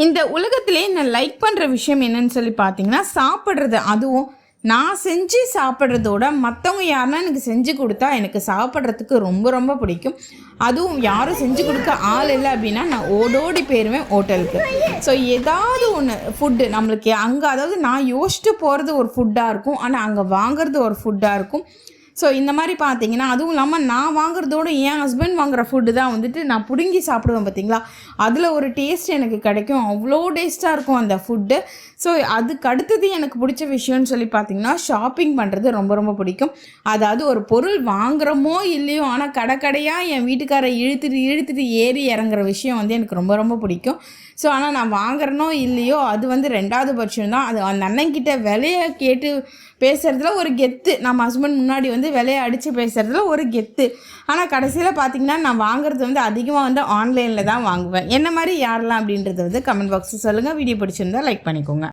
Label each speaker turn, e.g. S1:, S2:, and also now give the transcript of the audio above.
S1: இந்த உலகத்திலே நான் லைக் பண்ணுற விஷயம் என்னன்னு சொல்லி பார்த்தீங்கன்னா, சாப்பிட்றது. அதுவும் நான் செஞ்சு சாப்பிட்றதோட மற்றவங்க யாருன்னா எனக்கு செஞ்சு கொடுத்தா எனக்கு சாப்பிட்றதுக்கு ரொம்ப ரொம்ப பிடிக்கும். அதுவும் யாரும் செஞ்சு கொடுக்க ஆள் இல்லை அப்படின்னா நான் ஓடோடி போயிடுவேன் ஹோட்டலுக்கு. ஸோ ஏதாவது ஒன்று ஃபுட்டு நம்மளுக்கு அங்கே, அதாவது நான் யோசிச்சுட்டு போகிறது ஒரு ஃபுட்டாக இருக்கும், ஆனால் அங்கே வாங்குறது ஒரு ஃபுட்டாக இருக்கும். ஸோ இந்த மாதிரி பார்த்தீங்கன்னா, அதுவும் இல்லாமல் நான் வாங்குறதோட என் ஹஸ்பண்ட் வாங்குகிற ஃபுட்டு தான் வந்துட்டு நான் பிடுங்கி சாப்பிடுவேன் பார்த்தீங்களா, அதில் ஒரு டேஸ்ட் எனக்கு கிடைக்கும். அவ்வளோ டேஸ்ட்டாக இருக்கும் அந்த ஃபுட்டு. ஸோ அதுக்கு அடுத்தது எனக்கு பிடிச்ச விஷயம்னு சொல்லி பார்த்தீங்கன்னா, ஷாப்பிங் பண்ணுறது ரொம்ப ரொம்ப பிடிக்கும். அதாவது ஒரு பொருள் வாங்குகிறோமோ இல்லையோ, ஆனால் கடையாக என் வீட்டுக்காரை இழுத்துட்டு ஏறி இறங்குற விஷயம் வந்து எனக்கு ரொம்ப ரொம்ப பிடிக்கும். ஸோ ஆனால் நான் வாங்குறனோ இல்லையோ அது வந்து 2வது பட்சம் தான். அது அந்த அண்ணன்கிட்ட விலையை கேட்டு பேசுகிறதுல ஒரு கெத்து, நம்ம ஹஸ்பண்ட் முன்னாடி வந்து விலையை அடித்து பேசுகிறதுல ஒரு கெத்து. ஆனால் கடைசியில் பார்த்திங்கன்னா நான் வாங்குறது வந்து அதிகமாக வந்து ஆன்லைனில் தான் வாங்குவேன். என்ன மாதிரி யாரெல்லாம் அப்படின்றது வந்து கமெண்ட் பாக்ஸில் சொல்லுங்கள். வீடியோ பிடிச்சிருந்தால் லைக் பண்ணிக்கோங்க.